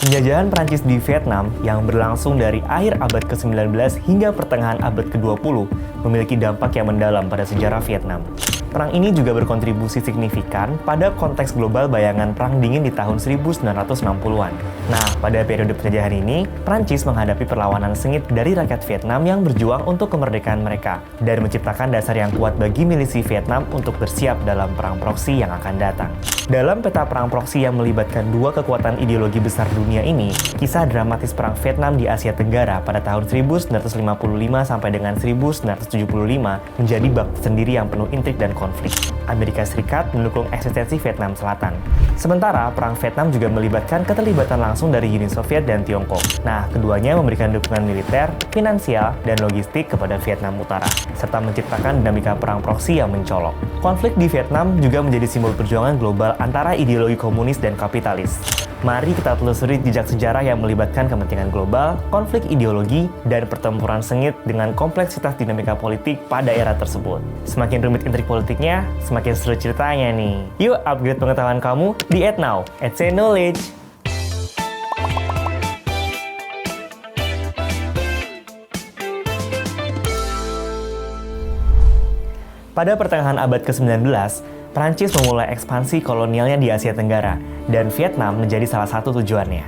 Penjajahan Prancis di Vietnam yang berlangsung dari akhir abad ke-19 hingga pertengahan abad ke-20 memiliki dampak yang mendalam pada sejarah Vietnam. Perang ini juga berkontribusi signifikan pada konteks global bayangan Perang Dingin di tahun 1960-an. Nah, pada periode penjajahan ini, Prancis menghadapi perlawanan sengit dari rakyat Vietnam yang berjuang untuk kemerdekaan mereka dan menciptakan dasar yang kuat bagi milisi Vietnam untuk bersiap dalam perang proksi yang akan datang. Dalam peta perang proksi yang melibatkan dua kekuatan ideologi besar dunia ini, kisah dramatis perang Vietnam di Asia Tenggara pada tahun 1955 sampai dengan 1975 menjadi bab sendiri yang penuh intrik dan konflik. Amerika Serikat mendukung eksistensi Vietnam Selatan. Sementara perang Vietnam juga melibatkan keterlibatan langsung dari Uni Soviet dan Tiongkok. Nah, keduanya memberikan dukungan militer, finansial, dan logistik kepada Vietnam Utara, serta menciptakan dinamika perang proksi yang mencolok. Konflik di Vietnam juga menjadi simbol perjuangan global antara ideologi komunis dan kapitalis. Mari kita telusuri jejak sejarah yang melibatkan kepentingan global, konflik ideologi, dan pertempuran sengit dengan kompleksitas dinamika politik pada era tersebut. Semakin rumit intrik politiknya, semakin seru ceritanya nih. Yuk upgrade pengetahuan kamu di @now, @knowledge. Pada pertengahan abad ke-19, Prancis memulai ekspansi kolonialnya di Asia Tenggara, dan Vietnam menjadi salah satu tujuannya.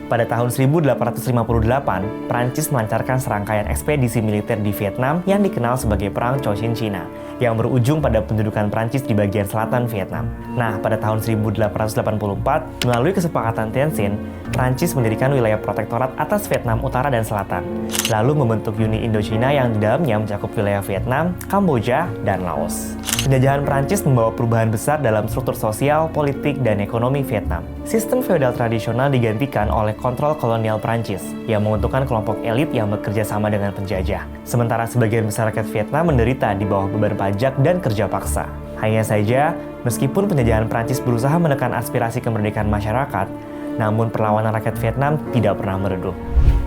Pada tahun 1858, Prancis melancarkan serangkaian ekspedisi militer di Vietnam yang dikenal sebagai Perang Cochin China, yang berujung pada pendudukan Prancis di bagian selatan Vietnam. Nah, pada tahun 1884, melalui kesepakatan Tientsin, Prancis mendirikan wilayah protektorat atas Vietnam Utara dan Selatan, lalu membentuk Uni Indochina yang di dalamnya mencakup wilayah Vietnam, Kamboja, dan Laos. Penjajahan Prancis membawa perubahan besar dalam struktur sosial, politik, dan ekonomi Vietnam. Sistem feodal tradisional digantikan oleh kontrol kolonial Prancis, yang menguntungkan kelompok elit yang bekerja sama dengan penjajah. Sementara sebagian besar rakyat Vietnam menderita di bawah beban pajak dan kerja paksa. Hanya saja, meskipun penjajahan Prancis berusaha menekan aspirasi kemerdekaan masyarakat, namun perlawanan rakyat Vietnam tidak pernah meredup.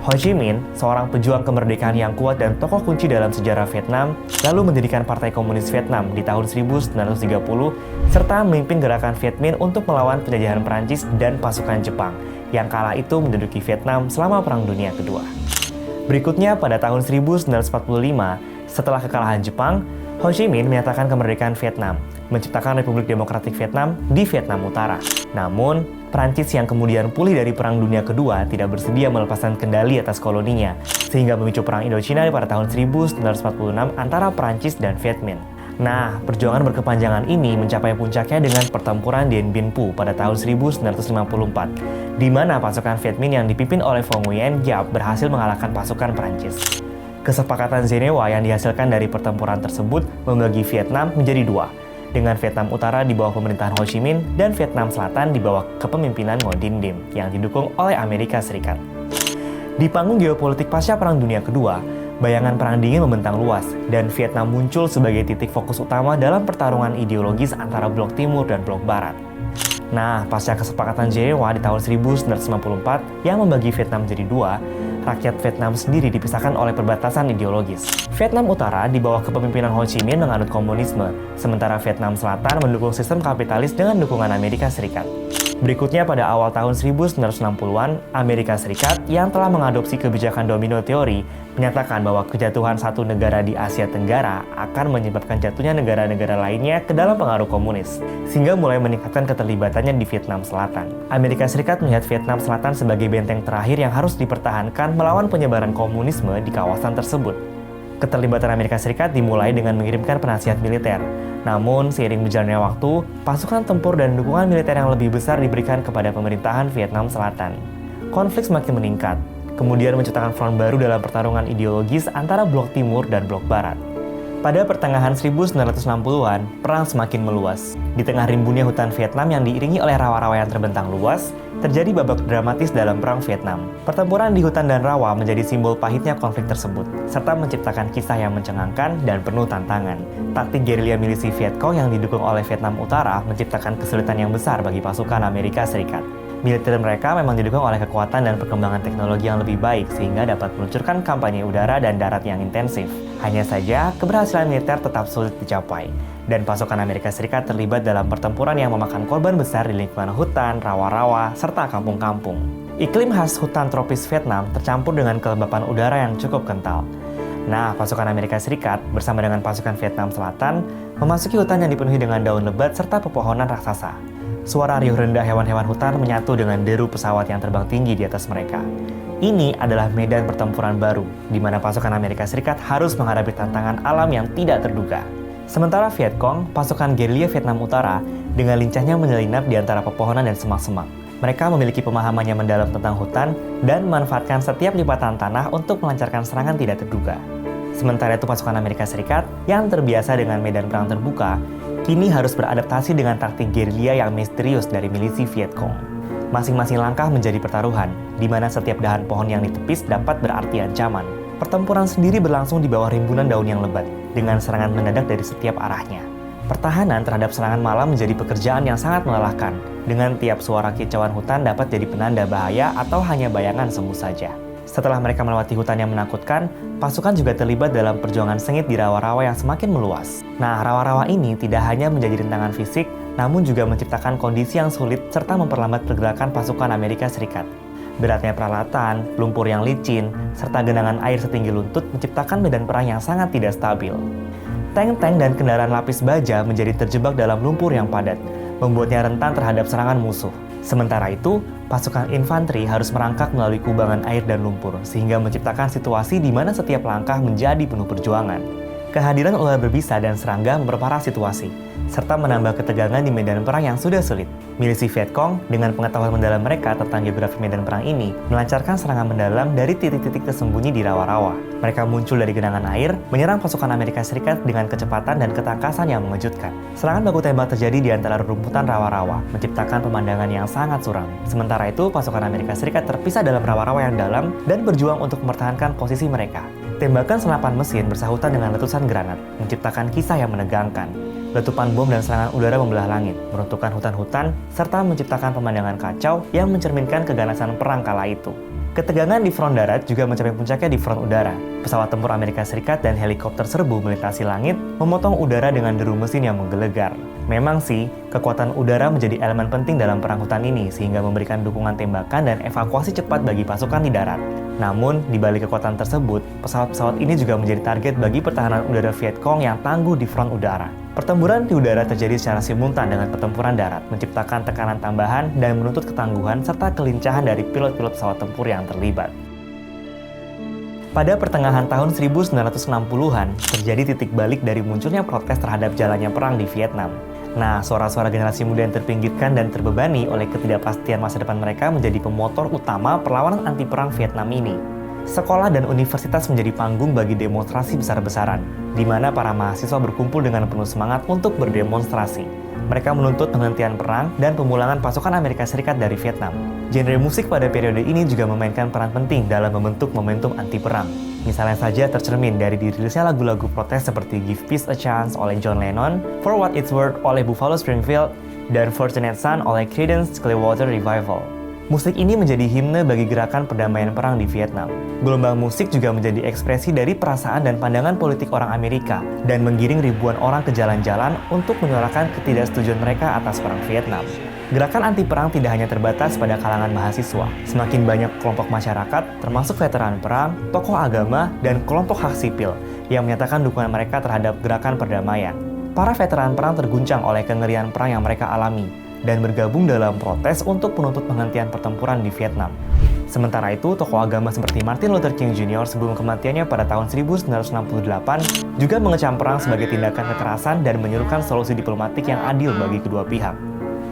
Ho Chi Minh, seorang pejuang kemerdekaan yang kuat dan tokoh kunci dalam sejarah Vietnam, lalu mendirikan Partai Komunis Vietnam di tahun 1930, serta memimpin gerakan Viet Minh untuk melawan penjajahan Prancis dan pasukan Jepang, yang kala itu menduduki Vietnam selama Perang Dunia Kedua. Berikutnya, pada tahun 1945, setelah kekalahan Jepang, Ho Chi Minh menyatakan kemerdekaan Vietnam, menciptakan Republik Demokratik Vietnam di Vietnam Utara. Namun, Prancis yang kemudian pulih dari Perang Dunia Kedua tidak bersedia melepaskan kendali atas koloninya, sehingga memicu Perang Indochina pada tahun 1946 antara Prancis dan Viet Minh. Nah, perjuangan berkepanjangan ini mencapai puncaknya dengan pertempuran Dien Bien Phu pada tahun 1954, di mana pasukan Viet Minh yang dipimpin oleh Vo Nguyen Giap berhasil mengalahkan pasukan Prancis. Kesepakatan Genewa yang dihasilkan dari pertempuran tersebut membagi Vietnam menjadi dua, dengan Vietnam Utara di bawah pemerintahan Ho Chi Minh dan Vietnam Selatan di bawah kepemimpinan Ngo Dinh Diem yang didukung oleh Amerika Serikat. Di panggung geopolitik pasca Perang Dunia Kedua, bayangan Perang Dingin membentang luas dan Vietnam muncul sebagai titik fokus utama dalam pertarungan ideologis antara Blok Timur dan Blok Barat. Nah, pasca kesepakatan Genewa di tahun 1954 yang membagi Vietnam menjadi dua, rakyat Vietnam sendiri dipisahkan oleh perbatasan ideologis. Vietnam Utara di bawah kepemimpinan Ho Chi Minh menganut komunisme, sementara Vietnam Selatan mendukung sistem kapitalis dengan dukungan Amerika Serikat. Berikutnya pada awal tahun 1960-an, Amerika Serikat yang telah mengadopsi kebijakan domino teori menyatakan bahwa kejatuhan satu negara di Asia Tenggara akan menyebabkan jatuhnya negara-negara lainnya ke dalam pengaruh komunis, sehingga mulai meningkatkan keterlibatannya di Vietnam Selatan. Amerika Serikat melihat Vietnam Selatan sebagai benteng terakhir yang harus dipertahankan melawan penyebaran komunisme di kawasan tersebut. Keterlibatan Amerika Serikat dimulai dengan mengirimkan penasihat militer. Namun, seiring berjalannya waktu, pasukan tempur dan dukungan militer yang lebih besar diberikan kepada pemerintahan Vietnam Selatan. Konflik semakin meningkat, kemudian menciptakan front baru dalam pertarungan ideologis antara Blok Timur dan Blok Barat. Pada pertengahan 1960-an, perang semakin meluas. Di tengah rimbunnya hutan Vietnam yang diiringi oleh rawa-rawa yang terbentang luas, terjadi babak dramatis dalam Perang Vietnam. Pertempuran di hutan dan rawa menjadi simbol pahitnya konflik tersebut, serta menciptakan kisah yang mencengangkan dan penuh tantangan. Taktik gerilya milisi Viet Cong yang didukung oleh Vietnam Utara menciptakan kesulitan yang besar bagi pasukan Amerika Serikat. Militer mereka memang didukung oleh kekuatan dan perkembangan teknologi yang lebih baik sehingga dapat meluncurkan kampanye udara dan darat yang intensif. Hanya saja, keberhasilan militer tetap sulit dicapai, dan pasukan Amerika Serikat terlibat dalam pertempuran yang memakan korban besar di lingkungan hutan, rawa-rawa, serta kampung-kampung. Iklim khas hutan tropis Vietnam tercampur dengan kelembapan udara yang cukup kental. Nah, pasukan Amerika Serikat bersama dengan pasukan Vietnam Selatan memasuki hutan yang dipenuhi dengan daun lebat serta pepohonan raksasa. Suara riuh rendah hewan-hewan hutan menyatu dengan deru pesawat yang terbang tinggi di atas mereka. Ini adalah medan pertempuran baru, di mana pasukan Amerika Serikat harus menghadapi tantangan alam yang tidak terduga. Sementara Viet Cong, pasukan gerilya Vietnam Utara, dengan lincahnya menyelinap di antara pepohonan dan semak-semak. Mereka memiliki pemahaman yang mendalam tentang hutan dan memanfaatkan setiap lipatan tanah untuk melancarkan serangan tidak terduga. Sementara itu pasukan Amerika Serikat yang terbiasa dengan medan perang terbuka, kini harus beradaptasi dengan taktik gerilya yang misterius dari milisi Viet Cong. Masing-masing langkah menjadi pertaruhan, di mana setiap dahan pohon yang ditepis dapat berarti ancaman. Pertempuran sendiri berlangsung di bawah rimbunan daun yang lebat, dengan serangan mendadak dari setiap arahnya. Pertahanan terhadap serangan malam menjadi pekerjaan yang sangat melelahkan, dengan tiap suara kicauan hutan dapat jadi penanda bahaya atau hanya bayangan semu saja. Setelah mereka melewati hutan yang menakutkan, pasukan juga terlibat dalam perjuangan sengit di rawa-rawa yang semakin meluas. Nah, rawa-rawa ini tidak hanya menjadi rintangan fisik, namun juga menciptakan kondisi yang sulit serta memperlambat pergerakan pasukan Amerika Serikat. Beratnya peralatan, lumpur yang licin, serta genangan air setinggi lutut menciptakan medan perang yang sangat tidak stabil. Tank-tank dan kendaraan lapis baja menjadi terjebak dalam lumpur yang padat, membuatnya rentan terhadap serangan musuh. Sementara itu, pasukan infanteri harus merangkak melalui kubangan air dan lumpur, sehingga menciptakan situasi di mana setiap langkah menjadi penuh perjuangan. Kehadiran ular berbisa dan serangga memperparah situasi, serta menambah ketegangan di medan perang yang sudah sulit. Milisi Viet Cong, dengan pengetahuan mendalam mereka tentang geografi medan perang ini, melancarkan serangan mendalam dari titik-titik tersembunyi di rawa-rawa. Mereka muncul dari genangan air, menyerang pasukan Amerika Serikat dengan kecepatan dan ketangkasan yang mengejutkan. Serangan baku tembak terjadi di antara rerumputan rawa-rawa, menciptakan pemandangan yang sangat suram. Sementara itu, pasukan Amerika Serikat terpisah dalam rawa-rawa yang dalam dan berjuang untuk mempertahankan posisi mereka. Tembakan senapan mesin bersahutan dengan letusan granat, menciptakan kisah yang menegangkan. Letupan bom dan serangan udara membelah langit, meruntuhkan hutan-hutan, serta menciptakan pemandangan kacau yang mencerminkan keganasan perang kala itu. Ketegangan di front darat juga mencapai puncaknya di front udara. Pesawat tempur Amerika Serikat dan helikopter serbu melintasi langit, memotong udara dengan deru mesin yang menggelegar. Memang sih, kekuatan udara menjadi elemen penting dalam perang hutan ini sehingga memberikan dukungan tembakan dan evakuasi cepat bagi pasukan di darat. Namun, di balik kekuatan tersebut, pesawat-pesawat ini juga menjadi target bagi pertahanan udara Viet Cong yang tangguh di front udara. Pertempuran di udara terjadi secara simultan dengan pertempuran darat, menciptakan tekanan tambahan dan menuntut ketangguhan serta kelincahan dari pilot-pilot pesawat tempur yang terlibat. Pada pertengahan tahun 1960-an, terjadi titik balik dari munculnya protes terhadap jalannya perang di Vietnam. Nah, suara-suara generasi muda yang terpinggirkan dan terbebani oleh ketidakpastian masa depan mereka menjadi pemotor utama perlawanan anti-perang Vietnam ini. Sekolah dan universitas menjadi panggung bagi demonstrasi besar-besaran, di mana para mahasiswa berkumpul dengan penuh semangat untuk berdemonstrasi. Mereka menuntut penghentian perang dan pemulangan pasukan Amerika Serikat dari Vietnam. Genre musik pada periode ini juga memainkan peran penting dalam membentuk momentum anti-perang. Misalnya saja tercermin dari dirilisnya lagu-lagu protes seperti Give Peace a Chance oleh John Lennon, For What It's Worth oleh Buffalo Springfield, dan Fortunate Son oleh Creedence Clearwater Revival. Musik ini menjadi himne bagi gerakan perdamaian perang di Vietnam. Gelombang musik juga menjadi ekspresi dari perasaan dan pandangan politik orang Amerika dan menggiring ribuan orang ke jalan-jalan untuk menyuarakan ketidaksetujuan mereka atas perang Vietnam. Gerakan anti-perang tidak hanya terbatas pada kalangan mahasiswa. Semakin banyak kelompok masyarakat, termasuk veteran perang, tokoh agama, dan kelompok hak sipil yang menyatakan dukungan mereka terhadap gerakan perdamaian. Para veteran perang terguncang oleh kengerian perang yang mereka alami dan bergabung dalam protes untuk menuntut penghentian pertempuran di Vietnam. Sementara itu, tokoh agama seperti Martin Luther King Jr. sebelum kematiannya pada tahun 1968 juga mengecam perang sebagai tindakan kekerasan dan menyerukan solusi diplomatik yang adil bagi kedua pihak.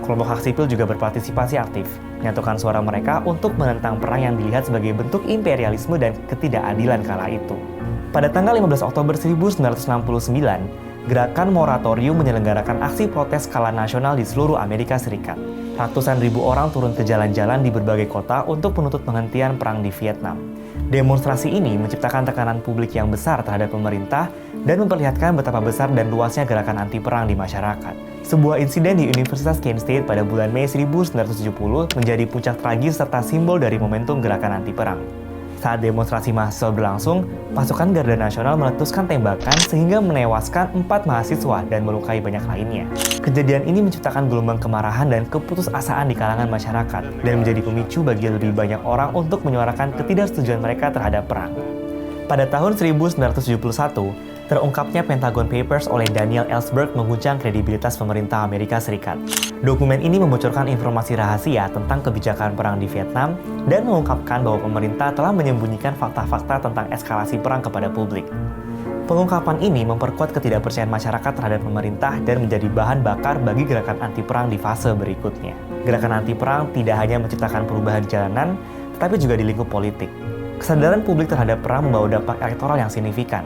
Kelompok hak sipil juga berpartisipasi aktif, menyatukan suara mereka untuk menentang perang yang dilihat sebagai bentuk imperialisme dan ketidakadilan kala itu. Pada tanggal 15 Oktober 1969, Gerakan Moratorium menyelenggarakan aksi protes skala nasional di seluruh Amerika Serikat. Ratusan ribu orang turun ke jalan-jalan di berbagai kota untuk menuntut penghentian perang di Vietnam. Demonstrasi ini menciptakan tekanan publik yang besar terhadap pemerintah dan memperlihatkan betapa besar dan luasnya gerakan anti-perang di masyarakat. Sebuah insiden di Universitas Kent State pada bulan Mei 1970 menjadi puncak tragis serta simbol dari momentum gerakan anti-perang. Saat demonstrasi mahasiswa berlangsung, pasukan Garda Nasional meletuskan tembakan sehingga menewaskan 4 mahasiswa dan melukai banyak lainnya. Kejadian ini menciptakan gelombang kemarahan dan keputusasaan di kalangan masyarakat dan menjadi pemicu bagi lebih banyak orang untuk menyuarakan ketidaksetujuan mereka terhadap perang. Pada tahun 1971, terungkapnya Pentagon Papers oleh Daniel Ellsberg mengguncang kredibilitas pemerintah Amerika Serikat. Dokumen ini membocorkan informasi rahasia tentang kebijakan perang di Vietnam dan mengungkapkan bahwa pemerintah telah menyembunyikan fakta-fakta tentang eskalasi perang kepada publik. Pengungkapan ini memperkuat ketidakpercayaan masyarakat terhadap pemerintah dan menjadi bahan bakar bagi gerakan anti-perang di fase berikutnya. Gerakan anti-perang tidak hanya menciptakan perubahan di jalanan, tetapi juga di lingkup politik. Kesadaran publik terhadap perang membawa dampak elektoral yang signifikan.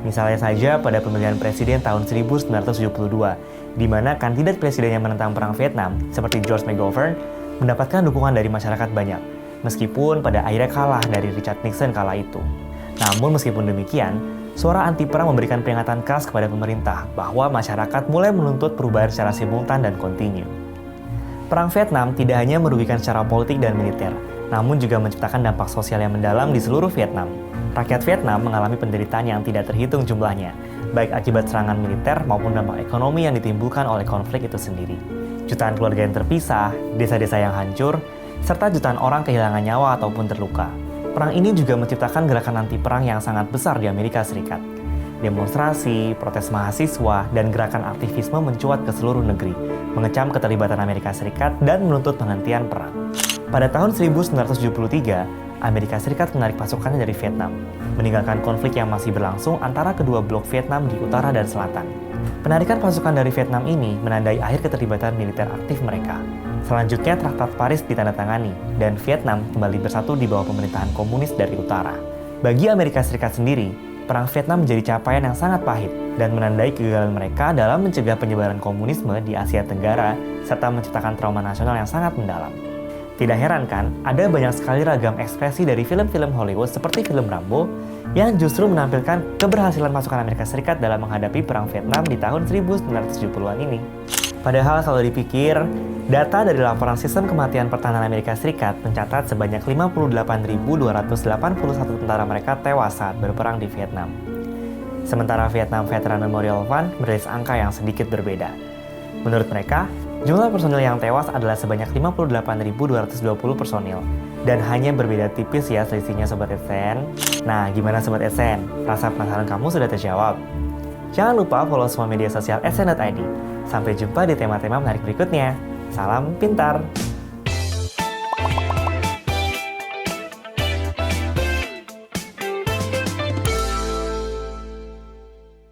Misalnya saja pada pemilihan presiden tahun 1972, di mana kandidat presiden yang menentang perang Vietnam, seperti George McGovern, mendapatkan dukungan dari masyarakat banyak, meskipun pada akhirnya kalah dari Richard Nixon kala itu. Namun meskipun demikian, suara anti-perang memberikan peringatan keras kepada pemerintah bahwa masyarakat mulai menuntut perubahan secara simultan dan kontinu. Perang Vietnam tidak hanya merugikan secara politik dan militer, namun juga menciptakan dampak sosial yang mendalam di seluruh Vietnam. Rakyat Vietnam mengalami penderitaan yang tidak terhitung jumlahnya, baik akibat serangan militer maupun dampak ekonomi yang ditimbulkan oleh konflik itu sendiri. Jutaan keluarga yang terpisah, desa-desa yang hancur, serta jutaan orang kehilangan nyawa ataupun terluka. Perang ini juga menciptakan gerakan anti-perang yang sangat besar di Amerika Serikat. Demonstrasi, protes mahasiswa, dan gerakan aktivisme mencuat ke seluruh negeri, mengecam keterlibatan Amerika Serikat dan menuntut penghentian perang. Pada tahun 1973, Amerika Serikat menarik pasukannya dari Vietnam, meninggalkan konflik yang masih berlangsung antara kedua blok Vietnam di utara dan selatan. Penarikan pasukan dari Vietnam ini menandai akhir keterlibatan militer aktif mereka. Selanjutnya, Traktat Paris ditandatangani, dan Vietnam kembali bersatu di bawah pemerintahan komunis dari utara. Bagi Amerika Serikat sendiri, Perang Vietnam menjadi capaian yang sangat pahit dan menandai kegagalan mereka dalam mencegah penyebaran komunisme di Asia Tenggara serta menciptakan trauma nasional yang sangat mendalam. Tidak heran kan, ada banyak sekali ragam ekspresi dari film-film Hollywood seperti film Rambo yang justru menampilkan keberhasilan pasukan Amerika Serikat dalam menghadapi Perang Vietnam di tahun 1970-an ini. Padahal kalau dipikir, data dari laporan sistem kematian pertahanan Amerika Serikat mencatat sebanyak 58.281 tentara mereka tewas saat berperang di Vietnam. Sementara Vietnam Veteran Memorial Fund merilis angka yang sedikit berbeda. Menurut mereka, jumlah personil yang tewas adalah sebanyak 58.220 personil, dan hanya berbeda tipis ya selisihnya Sobat Esen. Nah, gimana Sobat Esen? Rasa penasaran kamu sudah terjawab? Jangan lupa follow semua media sosial esen.id. Sampai jumpa di tema-tema menarik berikutnya. Salam pintar!